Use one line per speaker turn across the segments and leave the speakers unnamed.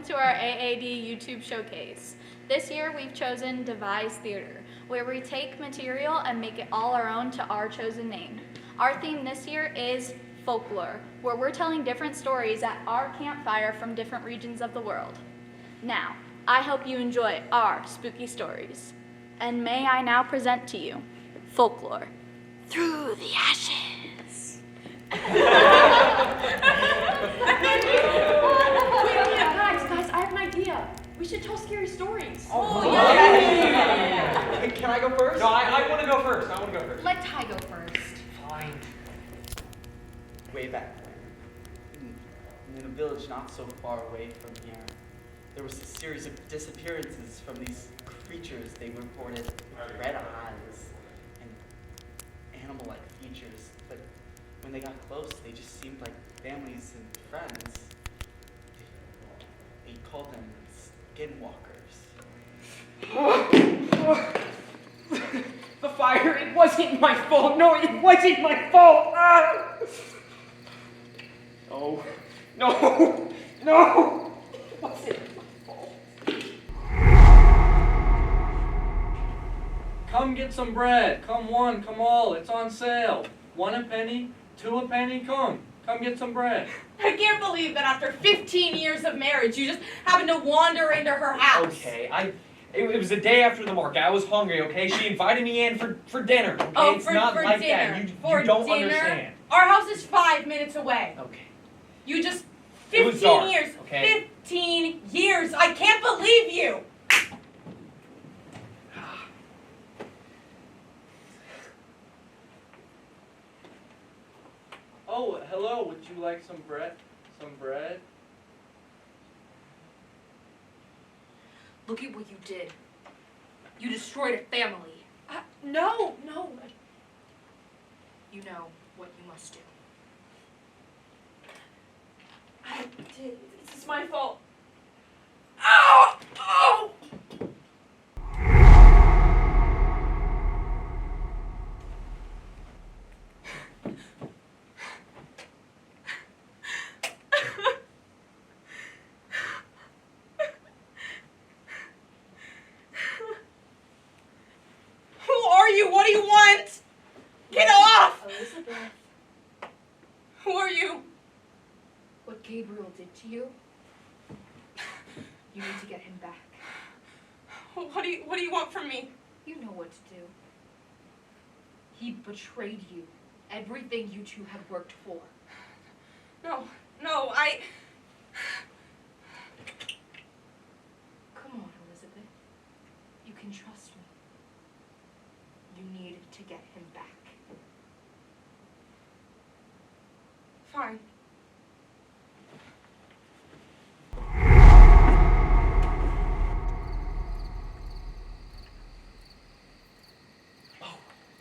welcome to our AAD YouTube showcase. This year we've chosen Devise Theater, where we take material and make it all our own to our chosen name. Our theme this year is Folklore, where we're telling different stories at our campfire from different regions of the world. Now, I hope you enjoy our spooky stories. And may I now present to you Folklore, Through the Ashes. Guys, I have an idea. We should tell scary stories.
Oh, yeah. Can I go first?
No, I want to go first.
Let Ty go first.
Fine.
Way back in a village not so far away from here, there was a series of disappearances from these creatures. They reported with red eyes and animal-like features, but when they got close, they just seemed like families and friends. They called them skinwalkers.
The fire, it wasn't my fault. No, it wasn't my fault. Ah! No. It wasn't my fault.
Come get some bread. Come one, come all. It's on sale. 1 a penny, 2 a penny. Come get some bread.
I can't believe that after 15 years of marriage, you just happened to wander into her house.
Okay, it was the day after the market. I was hungry, okay? She invited me in for dinner, okay?
Oh,
it's not
for
like
dinner.
that.
For
you don't
dinner?
understand.
Our house is 5 minutes away.
Okay.
You just,
It was
15
dark,
years.
okay?
15 years. I can't believe you.
Oh, hello. Would you like some bread? Some bread?
Look at what you did. You destroyed a family.
No.
You know what you must do.
I did. This is my fault.
Ow! Who are you? What do you want? Get off!
Elizabeth.
Who are you?
What Gabriel did to you, you need to get him back.
What do you want from me?
You know what to do. He betrayed you. Everything you two had worked for.
No,
Come on, Elizabeth. You can trust me. You need to get him back.
Fine.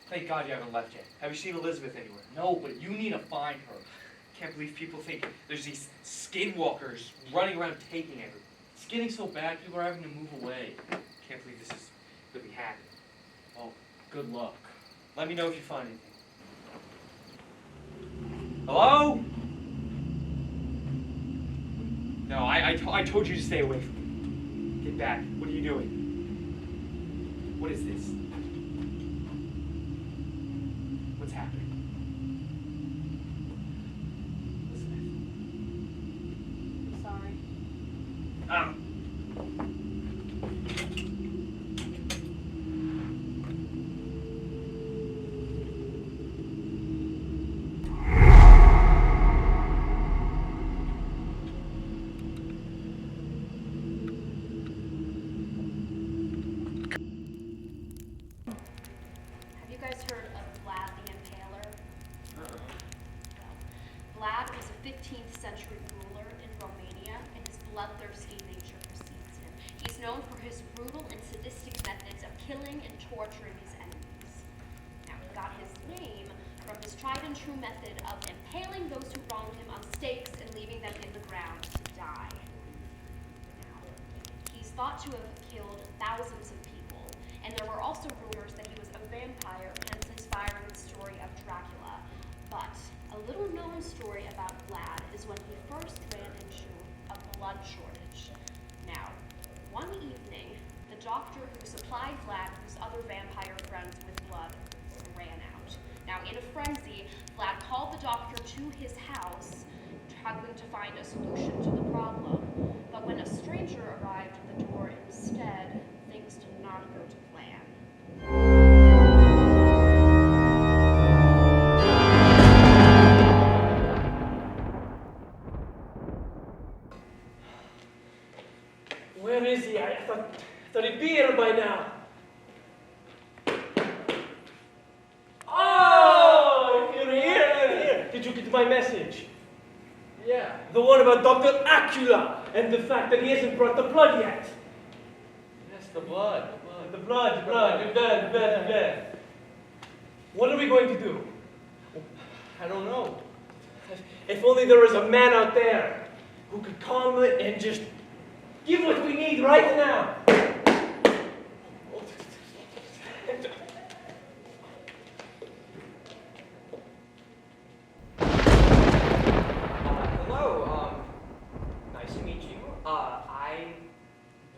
Thank God you haven't left yet. Have you seen Elizabeth anywhere?
No, but you need to find her.
Can't believe people think there's these skinwalkers running around taking everything.
It's getting so bad, people are having to move away.
Can't believe this is really happening.
Oh, good luck.
Let me know if you find anything. Hello? No, I told you to stay away from me. Get back. What are you doing? What is this? What's happening? Elizabeth.
I'm sorry.
Have you guys heard of Vlad the Impaler? Well, Vlad was a 15th century ruler in Romania, and his bloodthirsty nature precedes him. He's known for his brutal and sadistic methods of killing and torturing his enemies. Now, he got his name from his tried and true method of impaling those who wronged him on stakes and leaving them in the ground to die. Now, he's thought to have killed thousands of people, and there were also rumors that he was a vampire, hence inspiring the story of Dracula. But a little known story about Vlad is when he first ran into a blood shortage. who supplied Vlad and his other vampire friends with blood ran out. Now, in a frenzy, Vlad called the doctor to his house, struggling to find a solution to the problem. But when a stranger arrived at the door instead, things did not go to plan.
Where is he? I thought he'd be here by now. Oh, you're here. Did you get my message?
Yeah.
The one about Dr. Acula and the fact that he hasn't brought the blood yet.
Yes, the blood.
The blood. What are we going to do?
I don't know.
If only there was a man out there who could calm it and just give what we need right now.
Hello, nice to meet you. I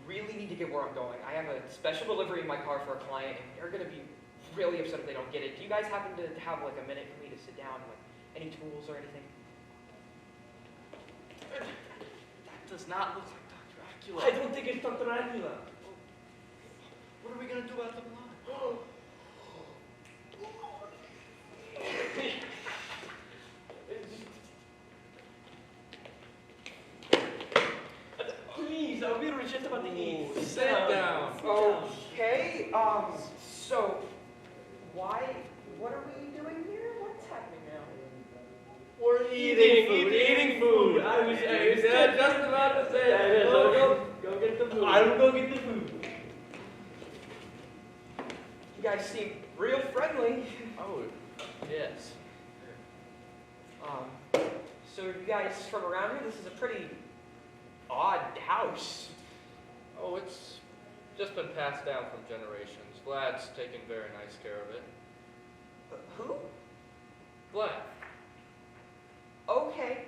really need to get where I'm going. I have a special delivery in my car for a client, and they're gonna be really upset if they don't get it. Do you guys happen to have like a minute for me to sit down, like any tools or anything?
That does not look like Dr. Acula.
I don't think it's Dr. Acula.
What are we gonna do about the blood?
Please, we were just about to eat.
Sit down.
Okay, so, what are we doing here? What's happening now?
We're eating food. I was
just about to say that.
Go get the food. I will go get the food.
You guys seem real friendly.
Oh, yes.
So you guys from around here? This is a pretty odd house.
Oh, it's just been passed down from generations. Vlad's taken very nice care of it.
Who?
Vlad.
Okay.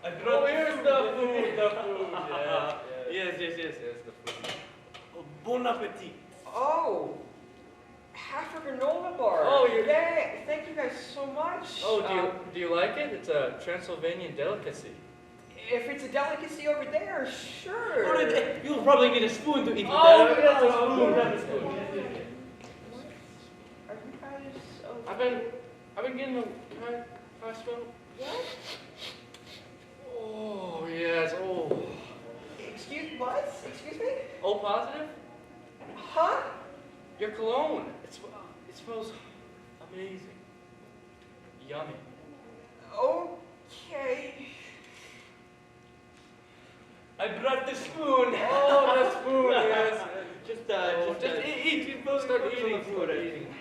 Oh, here's the food.
Yeah.
Yes.
Here's the food.
Bon appetit.
Oh, half a granola bar.
Oh, you're-
yeah. Thank you guys so much.
Oh, do you like it? It's a Transylvanian delicacy.
If it's a delicacy over there, sure.
You'll probably need a spoon to eat with
Oh,
that.
yes, a
spoon.
spoon.
Have a spoon. Yes.
Are you guys
I've been getting the. Can I smell?
What?
Oh yes. Oh.
Excuse what? Excuse me?
O positive?
Huh?
Your cologne. It smells amazing. Yummy.
Okay.
I brought the spoon.
Oh, the spoon. Yes.
Just eat. You both
Start
focus on
eating.
the food.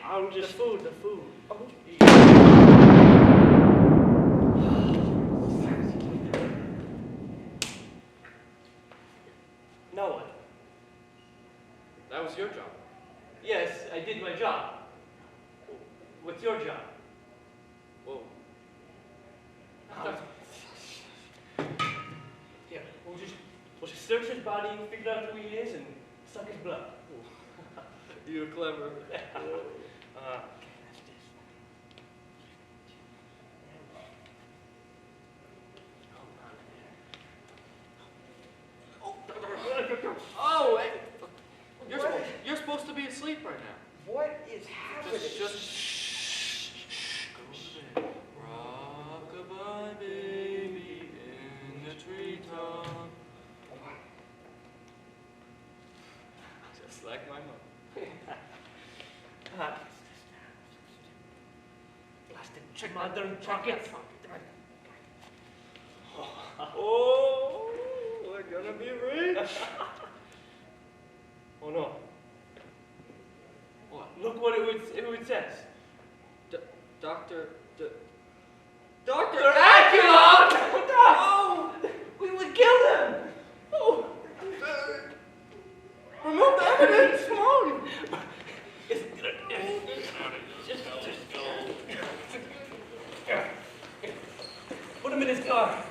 I'll just
The food.
Oh.
Now what?
That was your job.
Yes, I did my job. What's your job?
Whoa.
Yeah, we'll just search his body, figure out who he is, and suck his blood.
You're clever. Oh, hey. You're supposed to be asleep right now.
What is happening?
Just go to bed. Rock-a-bye, baby, in the treetop. Just like my mom.
Plastic modern pocket.
Oh, we're gonna be rich.
Oh no.
What?
Look what it says.
Dr.
Acula! Oh! We would kill them! Oh!
Remove the evidence! Come on!
Put him in his car.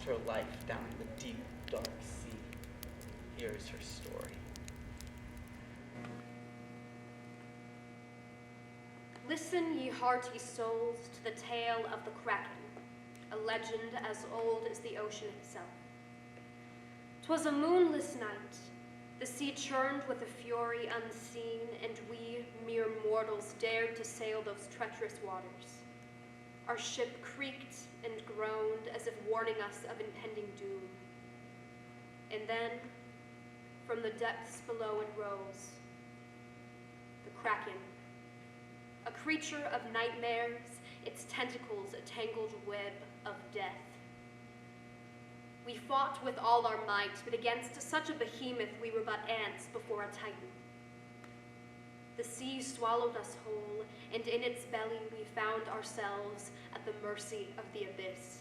lost her life down in the deep, dark sea. Here is her story.
Listen, ye hearty souls, to the tale of the Kraken, a legend as old as the ocean itself. 'Twas a moonless night. The sea churned with a fury unseen, and we, mere mortals, dared to sail those treacherous waters. Our ship creaked and groaned as if warning us of impending doom. And then, from the depths below it rose, the Kraken, a creature of nightmares, its tentacles a tangled web of death. We fought with all our might, but against such a behemoth we were but ants before a titan. The sea swallowed us whole, and in its belly we found ourselves at the mercy of the abyss.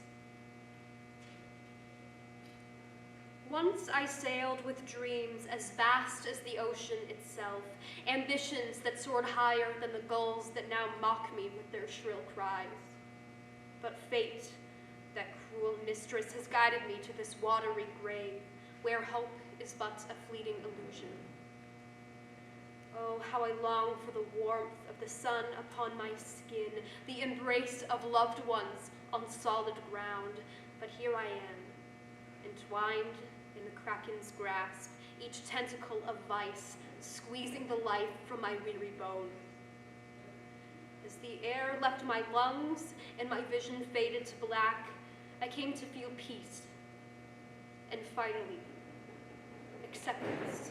Once I sailed with dreams as vast as the ocean itself, ambitions that soared higher than the gulls that now mock me with their shrill cries. But fate, that cruel mistress, has guided me to this watery grave, where hope is but a fleeting illusion. Oh, how I long for the warmth of the sun upon my skin, the embrace of loved ones on solid ground. But here I am, entwined in the Kraken's grasp, each tentacle of vice, squeezing the life from my weary bones. As the air left my lungs and my vision faded to black, I came to feel peace, and finally, acceptance.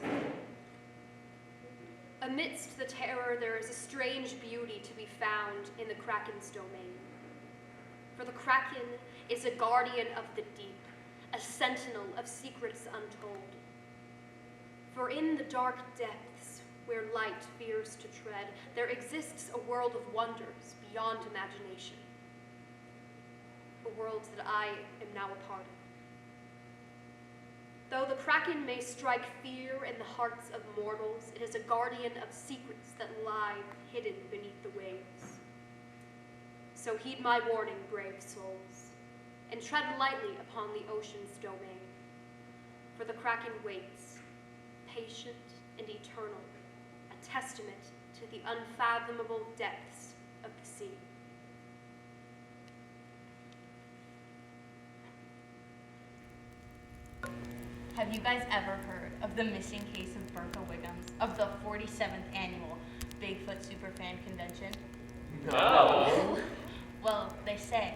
Amidst the terror, there is a strange beauty to be found in the Kraken's domain. For the Kraken is a guardian of the deep, a sentinel of secrets untold. For in the dark depths, where light fears to tread, there exists a world of wonders beyond imagination. A world that I am now a part of. Though the Kraken may strike fear in the hearts of mortals, it is a guardian of secrets that lie hidden beneath the waves. So heed my warning, brave souls, and tread lightly upon the ocean's domain. For the Kraken waits, patient and eternal, a testament to the unfathomable depths of the sea.
Have you guys ever heard of the missing case of Bertha Wiggums of the 47th annual Bigfoot Superfan Convention?
No.
Well, they say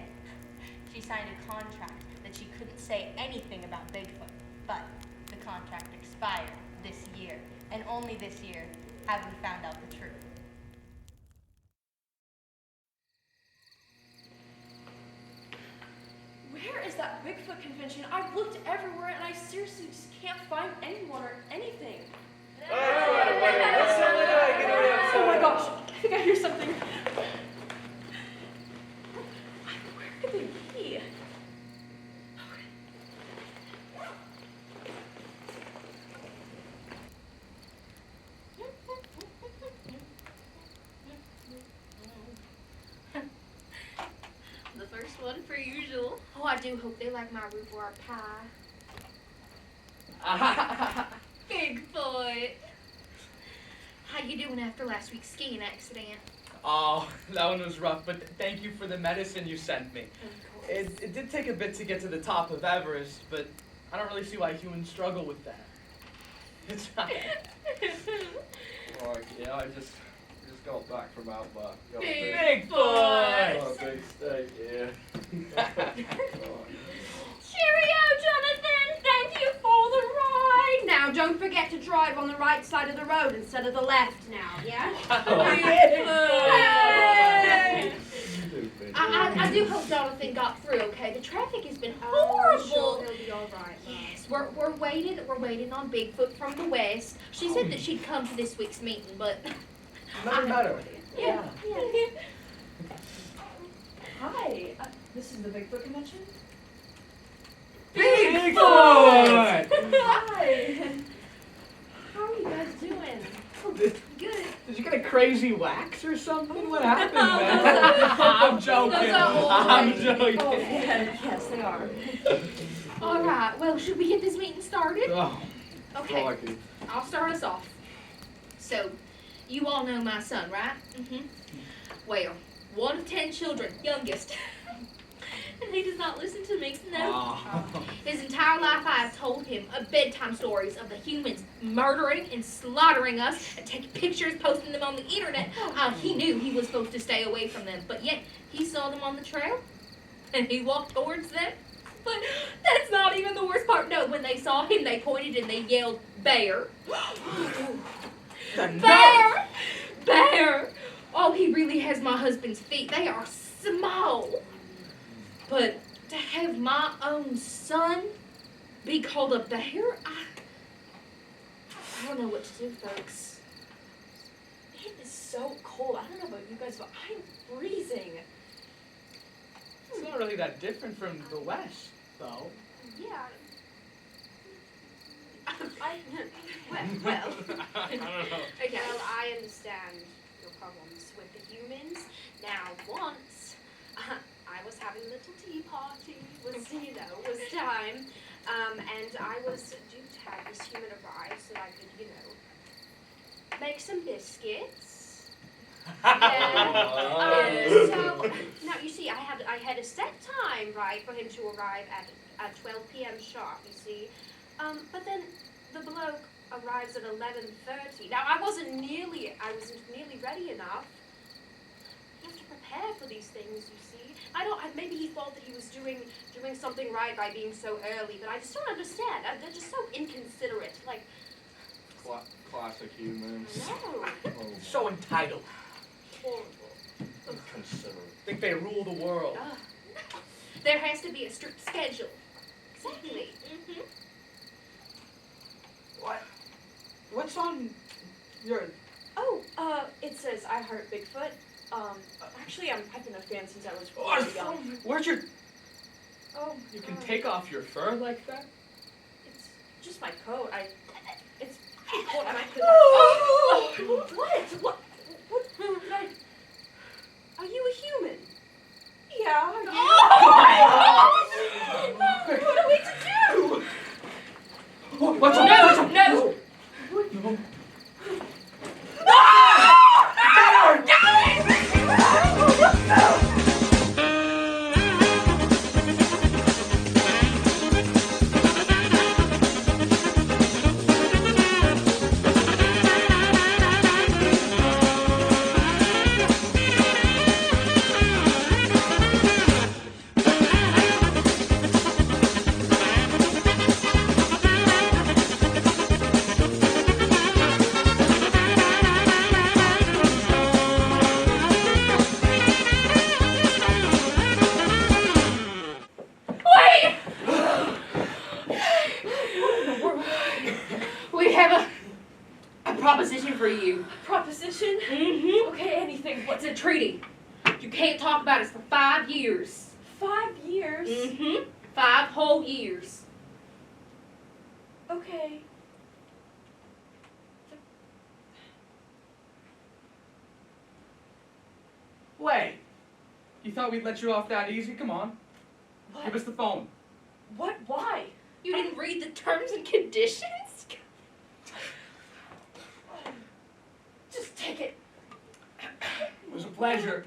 she signed a contract that she couldn't say anything about Bigfoot, but the contract expired this year, and only this year have we found out the truth.
Where is that Bigfoot convention? I've looked everywhere and I seriously just can't find anyone or anything. Oh my gosh, I think I hear something. Where could they be?
The first one per usual.
Oh, I do hope they like my rhubarb pie.
Bigfoot. How you doing after last week's skiing accident?
Oh, that one was rough, but thank you for the medicine you sent me. It did take a bit to get to the top of Everest, but I don't really see why humans struggle with that. It's not.
Like, yeah, I just got back from out back. Got a
Bigfoot!
got a big steak, yeah.
Cheerio, Jonathan! Thank you for the ride! Now, don't forget to drive on the right side of the road instead of the left now, yeah? Hey!
I do hope Jonathan got through okay. The traffic has been horrible.
Sure, he'll be all right.
Yes, we're waiting on Bigfoot from the west. She said that she'd come to this week's meeting, but
Never met her.
yeah.
Hi, this is the Bigfoot convention?
Bigfoot!
Hi! How are you guys doing?
Good. Did you get a crazy wax or something? What happened,
No,
man?
those
I'm joking.
those are old
I'm
ladies.
joking.
Oh, yeah, yes, they are.
All right. Well, should we get this meeting started?
Oh,
Okay.
crikey.
I'll start us off. So, you all know my son, right? Mm-hmm. Well, one of 10 children, youngest. And he does not listen to me, no. His entire life I have told him of bedtime stories of the humans murdering and slaughtering us and taking pictures, posting them on the internet. He knew he was supposed to stay away from them, but yet he saw them on the trail and he walked towards them. But that's not even the worst part. No, when they saw him, they pointed and they yelled, "Bear." Bear! Bear! Oh, he really has my husband's feet. They are small. But to have my own son be called a bear, I don't know what to do, folks.
It is so cold. I don't know about you guys, but I'm freezing.
It's not really that different from the West, though.
Yeah.
Well,
I don't know.
okay. Well, I understand your problems with the humans. Now, once I was having a little tea party. Was time, and I was due to have this human arrive so that I could, make some biscuits. Yeah. So now you see, I had a set time, right, for him to arrive at 12 p.m. sharp. You see, but then the bloke arrives at 11:30. Now I wasn't nearly ready enough. You have to prepare for these things, you see. Maybe he thought that he was doing something right by being so early, but I just don't understand. They're just so inconsiderate. Like,
Classic humans.
no.
So entitled.
Horrible.
Inconsiderate.
Think they rule the world.
There has to be a strict schedule.
Exactly.
Mm-hmm.
What's on your...
Oh, it says I heart Bigfoot. Actually, I've been a fan since I was really young.
Where's your...
Oh,
You can take off your fur like that?
It's just my coat. It's pretty cold, and I could.
Oh!
What? Are you a human? Yeah. What are we to do?
What's up?
No! We have a proposition for you.
Proposition?
Mm-hmm.
Okay, anything.
It's a treaty. You can't talk about us for 5 years.
5 years?
Mm-hmm. 5 whole years.
Okay.
Wait. You thought we'd let you off that easy? Come on.
What?
Give us the phone.
What? Why?
You didn't read the terms and conditions?
Just take it.
It was a pleasure.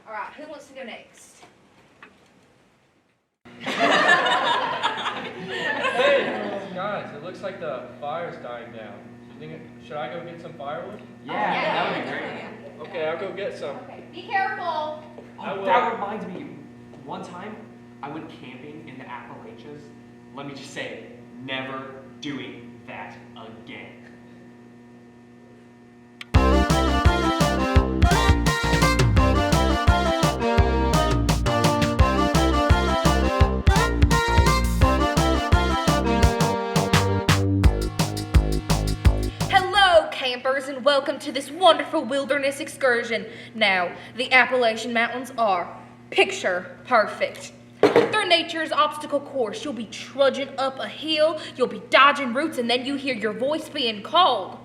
All right, who wants to go next?
Hey, guys, it looks like the fire's dying down. Should I go get some firewood?
Yeah,
that would be great.
Okay, I'll go get some.
Okay, be careful.
I will.
That reminds me, one time I went camping in the Appalachians. Let me just say, never doing that again.
Hello, campers, and welcome to this wonderful wilderness excursion. Now, the Appalachian Mountains are picture perfect. They're nature's obstacle course. You'll be trudging up a hill, you'll be dodging roots, and then you hear your voice being called.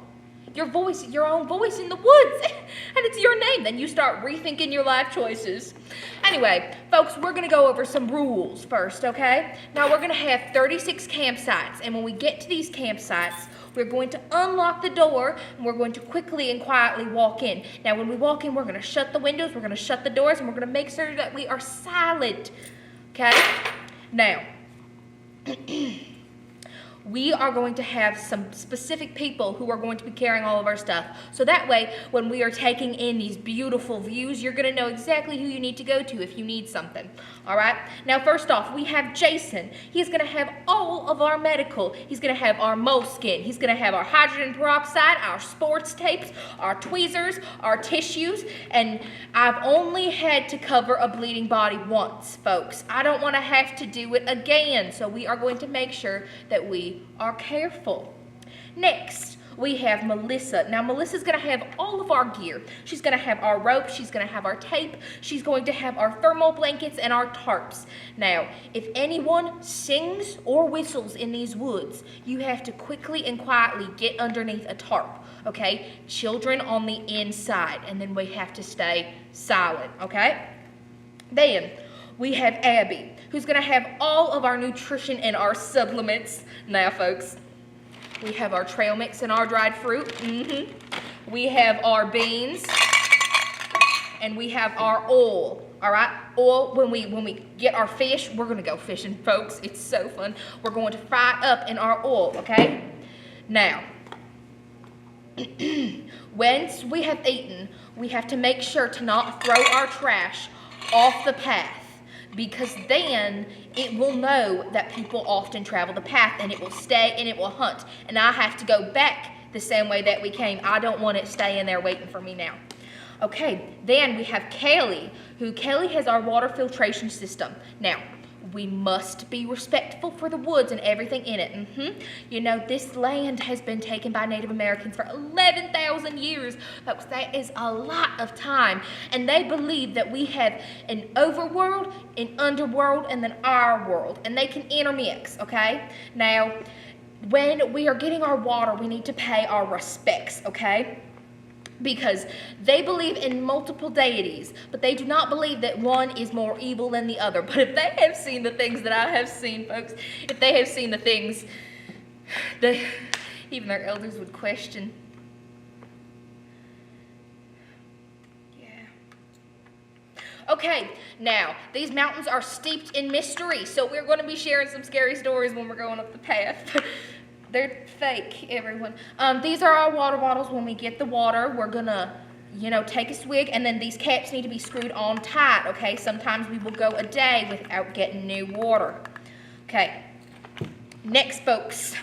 your own voice in the woods, and it's your name. Then you start rethinking your life choices. Anyway, folks, we're gonna go over some rules first, okay? Now we're gonna have 36 campsites, and when we get to these campsites, we're going to unlock the door, and we're going to quickly and quietly walk in. Now when we walk in, we're gonna shut the windows, we're gonna shut the doors, and we're gonna make sure that we are silent, okay? Now, we are going to have some specific people who are going to be carrying all of our stuff. So that way, when we are taking in these beautiful views, you're gonna know exactly who you need to go to if you need something, all right? Now, first off, we have Jason. He's gonna have all of our medical. He's gonna have our moleskin. He's gonna have our hydrogen peroxide, our sports tapes, our tweezers, our tissues, and I've only had to cover a bleeding body once, folks. I don't wanna have to do it again, so we are going to make sure that we are careful. Next, we have Melissa. Now, Melissa's gonna have all of our gear. She's gonna have our rope, she's gonna have our tape, she's going to have our thermal blankets and our tarps. Now, if anyone sings or whistles in these woods, you have to quickly and quietly get underneath a tarp, okay? Children on the inside, and then we have to stay silent, okay? Then, we have Abby, who's gonna have all of our nutrition and our supplements. Now, folks, we have our trail mix and our dried fruit. We have our beans, and we have our oil. All right, oil. When we get our fish, we're gonna go fishing, folks. It's so fun. We're going to fry it up in our oil. Okay. Now, once we have eaten, we have to make sure to not throw our trash off the path, because then it will know that people often travel the path, and it will stay and it will hunt. And I have to go back the same way that we came. I don't want it staying there waiting for me now. Okay, then we have Kelly, Kelly has our water filtration system. Now, we must be respectful for the woods and everything in it. You know, this land has been taken by Native Americans for 11,000 years. Folks, that is a lot of time. And they believe that we have an overworld, an underworld, and then our world. And they can intermix, okay? Now, when we are getting our water, we need to pay our respects, okay? Because they believe in multiple deities, but they do not believe that one is more evil than the other. But if they have seen the things that I have seen, folks, if they have seen the things that even their elders would question. Yeah. Okay, now, these mountains are steeped in mystery, so we're going to be sharing some scary stories when we're going up the path. They're fake, everyone. These are our water bottles. When we get the water, we're gonna, take a swig, and then these caps need to be screwed on tight, okay? Sometimes we will go a day without getting new water. Okay, next, folks,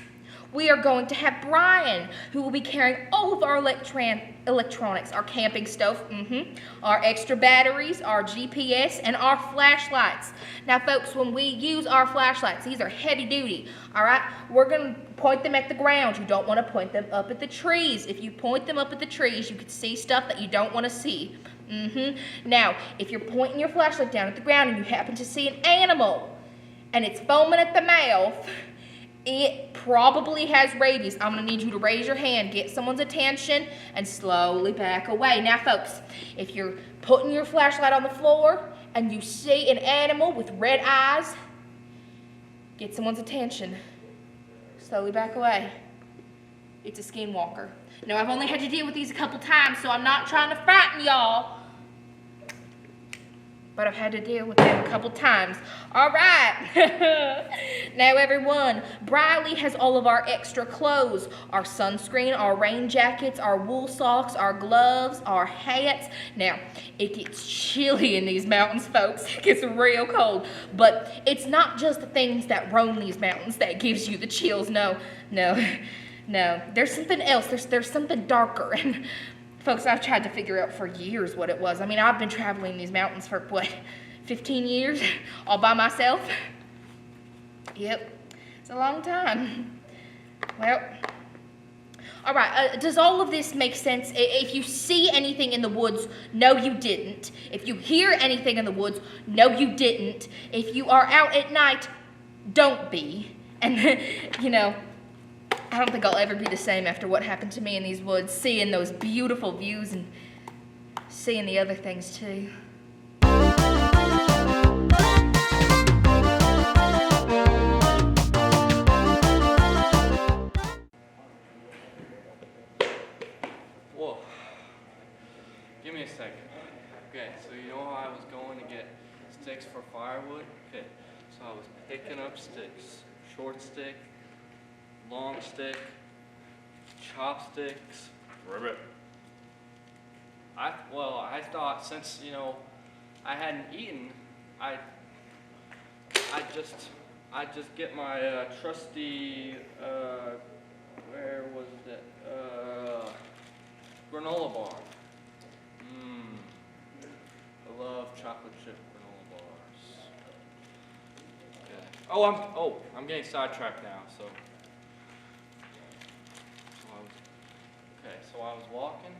we are going to have Brian, who will be carrying all of our electronics, our camping stove, our extra batteries, our GPS, and our flashlights. Now, folks, when we use our flashlights, these are heavy duty, all right? We're going to point them at the ground. You don't want to point them up at the trees. If you point them up at the trees, you could see stuff that you don't want to see. Now, if you're pointing your flashlight down at the ground and you happen to see an animal and it's foaming at the mouth, it probably has rabies. I'm going to need you to raise your hand, get someone's attention, and slowly back away. Now, folks, if you're putting your flashlight on the floor and you see an animal with red eyes, get someone's attention. Slowly back away. It's a skinwalker. Now, I've only had to deal with these a couple times, so I'm not trying to frighten y'all, but I've had to deal with them a couple times. All right. Now, everyone, Briley has all of our extra clothes, our sunscreen, our rain jackets, our wool socks, our gloves, our hats. Now, it gets chilly in these mountains, folks. It gets real cold, but it's not just the things that roam these mountains that gives you the chills. No. There's something else. There's something darker. And folks, I've tried to figure out for years what it was. I mean, I've been traveling these mountains for, 15 years? All by myself? Yep, it's a long time. Well, all right, does all of this make sense? If you see anything in the woods, no, you didn't. If you hear anything in the woods, no, you didn't. If you are out at night, don't be. And, I don't think I'll ever be the same after what happened to me in these woods, seeing those beautiful views and seeing the other things too.
Whoa. Give me a second. Okay, so you know how I was going to get sticks for firewood? Okay, so I was picking up sticks. Short stick, long stick, chopsticks, ribbit. I thought since, I hadn't eaten, I'd just get my trusty, where was it? Granola bar. I love chocolate chip granola bars. Okay. I'm getting sidetracked now, so I was walking.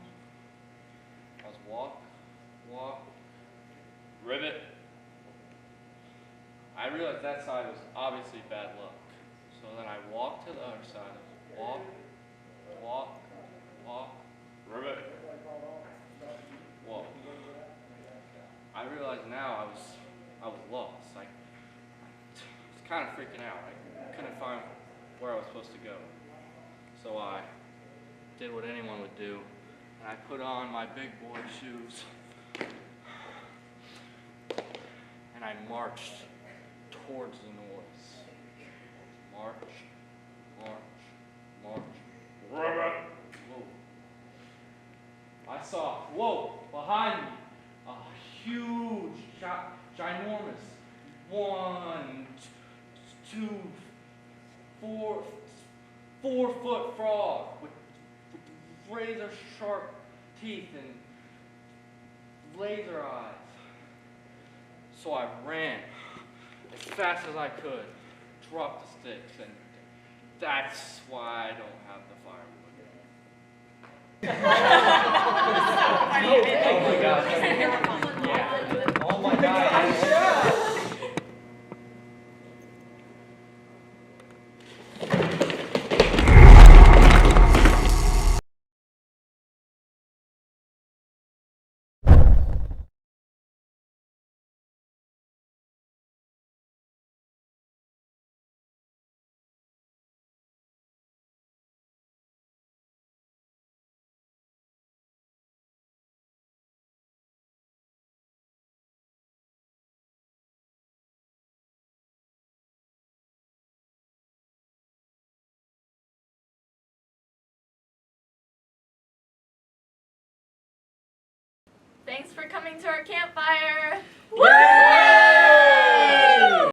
I was walk, ribbit. I realized that side was obviously bad luck. So then I walked to the other side. Walk, ribbit, walk. I realized now I was lost. I was kind of freaking out. I couldn't find where I was supposed to go. So I did what anyone would do, and I put on my big boy shoes, and I marched towards the noise. March. Whoa. I saw, behind me, a huge, ginormous, 1, 2, 4-foot frog with razor sharp teeth and laser eyes. So I ran as fast as I could, dropped the sticks, and that's why I don't have the firewood.
Oh my gosh. Yeah. Oh my gosh.
Thanks for coming to our campfire.
Yay!